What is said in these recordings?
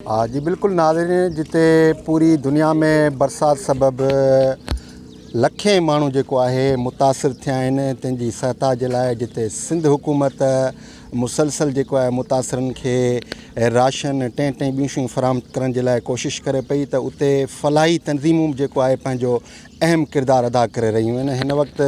जी बिल्कुल नाज़रीन, जिते पूरी दुनिया में बरसात सबब लखें माण्हू जेको आहे मुतासिर थिया आहिनि, तंहिंजी सहायता जे लाइ जिते सिंध हुकूमत मुसलसल जेको आहे मुतासिरनि खे राशन टे ॿियूं शयूं फ़राहम करण जे लाइ कोशिशि करे पई, त उते फलाही तंज़ीमूं जेको आहे पंहिंजो अहम किरदारु अदा करे रहियूं आहिनि। हिन वक़्तु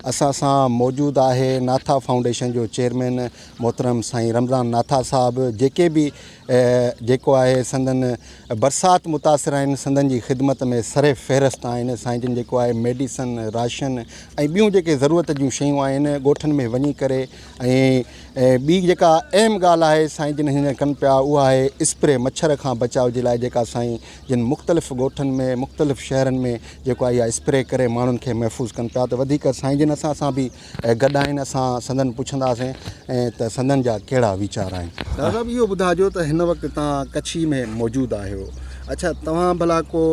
असां सां मौजूदु आहे नाथा फाउंडेशन जो चेयरमैन मोहतरम साईं रमज़ान नाथा साहब, जेके बि जेको आहे संदन बरसाति मुतासिर आहिनि, संदन जी ख़िदमत में सरे फ़हिरिस्त आहिनि। साईं जन जेको आहे मेडिसन, राशन ऐं ॿियूं जेके ज़रूरत जूं शयूं आहिनि ॻोठनि में वञी करे, ऐं ॿी जेका अहम ॻाल्हि आहे साईं जन हिन कनि पिया, उहा आहे स्प्रे मच्छर खां बचाव जे लाइ, जेका साईं जिन मुख़्तलिफ़ ॻोठनि में मुख़्तलिफ़ शहरनि में जेको आहे इहा स्प्रे करे माण्हुनि खे महफ़ूज़ कनि पिया। त वधीक साईं जन असां बि गॾु आहिनि, असां संदन पुछंदासीं ऐं त संदन जा कहिड़ा वीचार आहिनि। दादा इहो ॿुधाइजो त हिन वक़्तु तव्हां कच्छी में मौजूदु आहियो, अच्छा तव्हां भला को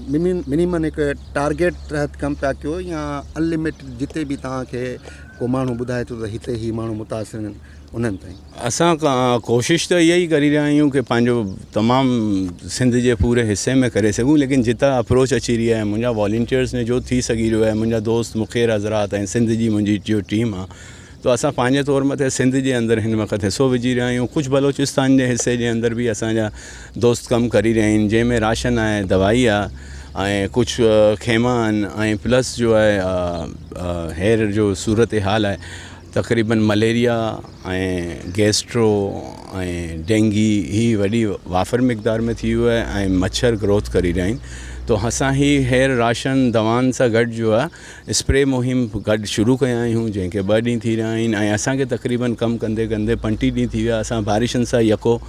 मिनिमम हिकु टारगेट तहत कमु पिया कयो या अनलिमिटेड जिते बि तव्हांखे को माण्हू ॿुधाए थो त हिते ई माण्हू मुतासिर आहिनि उन्हनि ताईं? असां कोशिशि त इहा ई करी रहिया आहियूं कि पंहिंजो तमामु सिंध जे पूरे हिसे में करे सघूं, लेकिन जितां अप्रोच अची रही आहे मुंहिंजा वॉलंटियर्स ने जो थी सघी रहियो आहे, मुंहिंजा दोस्त मुखेर हज़रात ऐं सिंध जी मुंहिंजी जो टीम आहे, तो असां पंहिंजे तौर मथे सिंध जे अंदरि हिन वक़्तु हिसो विझी रहिया आहियूं। कुझु बलोचिस्तान जे हिसे जे अंदरि बि असांजा दोस्त कमु करी रहिया आहिनि, जंहिंमें राशन आहे, दवाई आहे ऐं कुझु खेमा आहिनि ऐं प्लस जो आहे हेर जो सूरत हाल आहे, तक़रीबन मलेरिया ऐं गैस्ट्रो ऐं डेंगी ही वॾी वाफ़र मिक़दार में थी वियो आहे ऐं मच्छर ग्रोथ करी रहिया आहिनि। तो असां ही हेर राशन दवाउनि सां गॾु जो आहे स्प्रे मुहिम गॾु शुरू कया आहियूं, जंहिंखे 2 ॾींहं थी रहिया आहिनि ऐं असांखे तक़रीबन कमु कंदे कंदे 35 ॾींहं थी विया। असां बारिशनि सां यको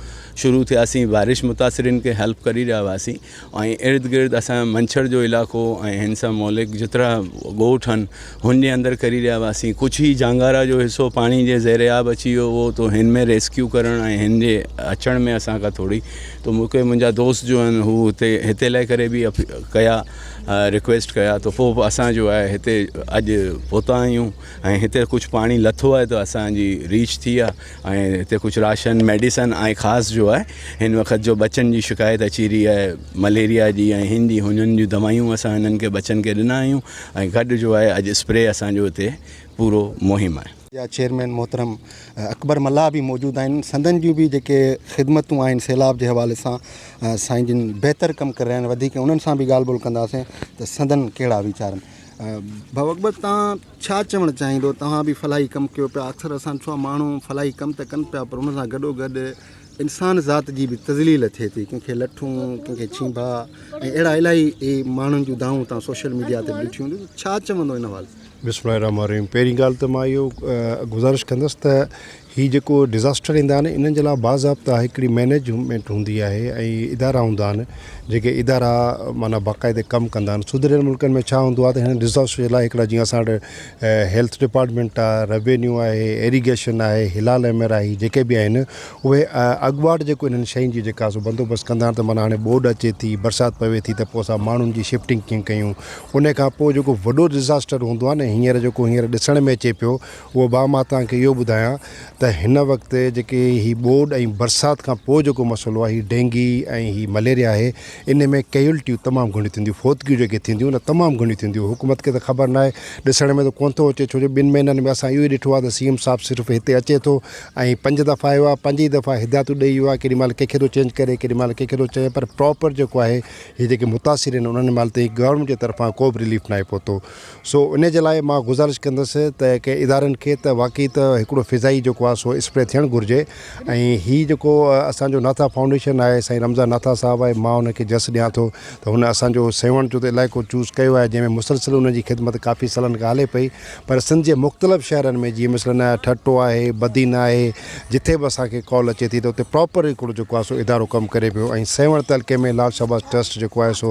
शुरू थियासीं, बारिश मुतासिरीन खे हेल्प करी रहिया हुआसीं ऐं इर्द गिर्द असां मंछर जो इलाइक़ो ऐं हिन सां मौलिक जेतिरा ॻोठ आहिनि हुन जे अंदरि करी रहिया हुआसीं। कुझु ई जांगारा जो हिसो पाणी जे ज़ेरे आब अची वियो हो, तो हिन में रेस्क्यू करणु ऐं हिन जे अचण में असांखां थोरी, तो मूंखे मुंहिंजा दोस्त जो आहिनि हू हिते लाइ करे बि कया रिक्वेस्ट कया, तो पोइ असां जो आहे हिते अॼु पहुता आहियूं ऐं हिते कुझु पाणी लथो आहे त असांजी रीच थी आहे ऐं हिते कुझु राशन मेडिसन ऐं ख़ासि जो आहे हिन वक़्तु जो बचनि जी शिकायत अची रही आहे मलेरिया जी ऐं हिन जी हुननि जूं दवायूं असां हिननि खे बचनि खे ॾिना आहियूं ऐं गॾु जो आहे अॼु स्प्रे असांजो हिते पूरो मुहिम आहे। या चेयरमैन मोहतरम अकबर मल्ला भी मौजूद आहिनि। संदन जूं भी जेके ख़िदमतूं आहिनि सैलाब जे हवाले सां साईं जिन बहितर कमु करे रहिया आहिनि, वधीक उन्हनि सां बि ॻाल्हि ॿोल कंदासीं त संदन कहिड़ा वीचार आहिनि। भाउ अकबर, तव्हां छा चवणु चाहींदो? तव्हां बि फलाही कमु कयो पिया, अक्सर असां छो माण्हू फलाही कमु त कनि पिया, पर उन सां गॾोगॾु इंसान ज़ात जी बि तज़लील थिए थी, कंहिंखे लठूं, कंहिंखे छींभा ऐं अहिड़ा इलाही माण्हुनि जूं दाऊं तव्हां सोशल मीडिया ते ॾिठियूं, छा चवंदो हिन हवाले? बिस्मिल्लाहिर्रहमानिर्रहीम। पहिरीं ॻाल्हि त मां इहो गुज़ारिश कंदुसि त ही जेको डिज़ास्टर ईंदा आहिनि इन्हनि जे लाइ बाज़ाब्ता हिकिड़ी मैनेजमेंट हूंदी आहे ऐं इदारा हूंदा आहिनि, जेके इदारा माना बाक़ाइदे कमु कंदा आहिनि। सुधरियल मुल्कनि में छा हूंदो आहे त हिन डिज़ास्टर जे लाइ हिकिड़ा जीअं असां वटि हेल्थ डिपार्टमेंट आहे, रेवेन्यू आहे, इरीगेशन आहे, हिलाल अहमर आहे, जेके बि आहिनि उहे अॻुवाट जेको इन्हनि शयुनि जी जेका सो बंदोबस्तु कंदा आहिनि। त माना हाणे बोड अचे थी, बरसाति पवे थी, त पोइ असां माण्हुनि जी शिफ्टिंग कीअं कयूं। उन खां पोइ जेको वॾो डिज़ास्टर हूंदो आहे न, हींअर जेको ॾिसण में अचे पियो, उहो मां तव्हांखे इहो ॿुधायां त हिन वक़्तु जेके ही बोड ऐं बरसाति खां पोइ जेको मसइलो आहे, ही डेंगी ऐं ही मलेरिया आहे, इन में कैजुअलिटियूं तमामु घणियूं थींदियूं, फौतगियूं जेके थींदियूं न तमामु घणियूं थींदियूं। हुकूमत खे त ख़बर न आहे, ॾिसण में त कोन थो अचे, छो जो 2 महीननि में असां इहो ई ॾिठो आहे त CM साहिबु सिर्फ़ु हिते अचे थो ऐं 5 दफ़ा आयो आहे, 5 ई दफ़ा हिदायतूं ॾेई वियो आहे, केॾी महिल कंहिंखे थो चेंज करे, केॾी महिल कंहिंखे थो चए, पर प्रॉपर जेको आहे हीअ जेके मुतासिर आहिनि उन्हनि महिल ताईं गवर्नमेंट जे तरफ़ां को बि रिलीफ न आहे पहुतो। सो इन जे लाइ मां गुज़ारिश कंदुसि त कंहिं इदारनि खे त वाक़ई त हिकिड़ो फ़िज़ाई जेको आहे सो स्प्रे थियणु घुरिजे। ऐं हीअ जेको असांजो नाथा फाउंडेशन आहे, साईं रमज़ान नाथा साहिबु आहे, मां हुनखे जस ॾियां थो त हुन असांजो सेवण जो त इलाइक़ो चूज़ कयो आहे, जंहिंमें मुसलसल हुनजी ख़िदमत काफ़ी सालनि खां हले पई। पर सिंध जे मुख़्तलिफ़ शहरनि में जीअं मिसलन ठट्टो आहे, बदीना आहे, जिथे बि असांखे कॉल अचे थी त उते प्रॉपर हिकिड़ो जेको आहे सो इदारो कमु करे पियो। ऐं सेवण तलके में लाल शहबाज़ ट्रस्ट जेको आहे सो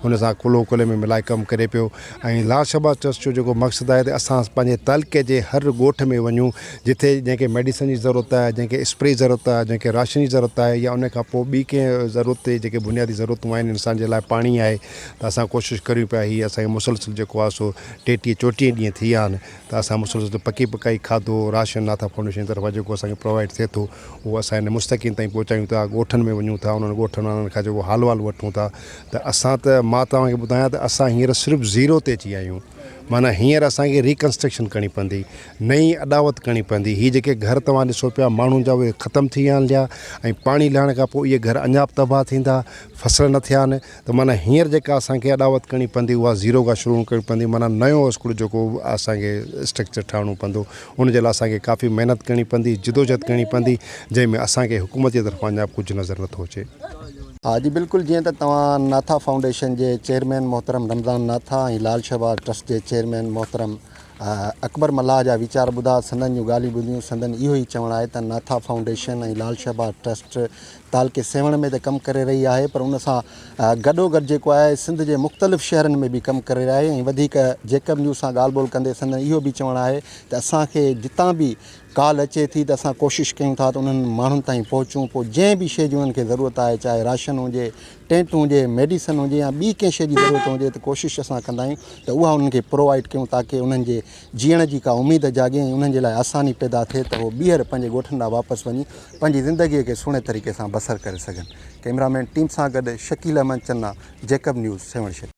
हुन सां खुले में मिलाए कमु करे पियो। ऐं लाल शहबाज़ ट्रस्ट जो जेको मक़सदु आहे त असां पंहिंजे तलके जे हर ॻोठ में वञूं, जिथे जंहिंखे जंहिंखे मेडिसन जी ज़रूरत आहे, जंहिंखे स्प्रे ज़रूरत आहे, जंहिंखे राशन जी ज़रूरत आहे, या उन खां पोइ ॿी कंहिं ज़रूरत ते जेके बुनियादी ज़रूरतूं आहिनि इंसान जे लाइ पाणी आहे, त असां कोशिशि करियूं पिया हीअ असांखे मुसलसिल जेको आहे सो 33-34 ॾींहं थी विया आहिनि, त असां मुसलसिल पकी पकाई खाधो राशन नाथा फाउंडेशन जी तरफ़ां जेको असांखे प्रोवाइड थिए थो उहो असां हिन मुस्तक़ीन ताईं पहुचायूं था, ॻोठनि में वञूं था, उन्हनि ॻोठनि वारनि खां जेको हाल वाल वठूं था। त असां त मां तव्हांखे ॿुधायां त असां हींअर सिर्फ़ु ज़ीरो ते अची आहियूं, माना हींअर असांखे रिकंस्ट्रक्शन करणी पवंदी, नई अदावत करणी पवंदी। हीअ जेके घर तव्हां ॾिसो पिया माण्हुनि जा उहे ख़तमु थी विया आहिनि लिया, ऐं पाणी लहण खां पोइ इहे घर अञा बि तबाह थींदा, फसल न थिया आहिनि। त माना हींअर जेका असांखे अदावत करणी पवंदी उहा ज़ीरो खां शुरू करणी पवंदी, माना नयो स्कूल जेको असांखे स्ट्रक्चर ठाहिणो पवंदो, उनजे लाइ असांखे काफ़ी महिनत करणी पवंदी, जिदोजहद करणी पवंदी, जंहिंमें असांखे हुकूमत जी तरफ़ां अञा कुझु नज़र नथो अचे। हाँ जी बिल्कुलु, जीअं त तव्हां नाथा फाउंडेशन जे चेयरमैन मोहतरम रमज़ान नाथा ऐं लाल शहबाज ट्रस्ट जे चेयरमैन मोहतरम अकबर मल्लाह जा वीचार ॿुधा, संदन जूं ॻाल्हियूं ॿुधियूं। संदन इहो ई चवणु आहे त नाथा फाउंडेशन ऐं लाल शहबाज ट्रस्ट तालके सेवण में त कमु करे रही आहे, पर उन सां गॾोगॾु जेको आहे सिंध जे मुख़्तलिफ़ शहरनि में बि कमु करे रही आहे। ऐं वधीक जेकब न्यूज़ सां ॻाल्हि ॿोल कंदे संदन इहो बि चवणु आहे त असांखे जितां बि कॉल अचे थी त असां कोशिशि कयूं था त उन्हनि माण्हुनि ताईं पहुचूं, पोइ जंहिं बि शइ जी उन्हनि खे ज़रूरत आहे, चाहे राशन हुजे, टेंट हुजे, मेडिसन हुजे या ॿी कंहिं शइ जी ज़रूरत हुजे, त कोशिशि असां कंदा आहियूं त उहा उन्हनि खे प्रोवाइड कयूं, ताकी उन्हनि जे जीअण जी का उमेद जाॻे ऐं उन्हनि जे लाइ आसानी पैदा थिए त उहो ॿीहर पंहिंजे ॻोठनि ॾांहुं वापसि वञी पंहिंजी ज़िंदगीअ खे सुहिणे तरीक़े सां बसर करे सघनि। कैमरामैन टीम सां गॾु शकील अहमद चन्ना, जेकब न्यूज़ सेवण शहर।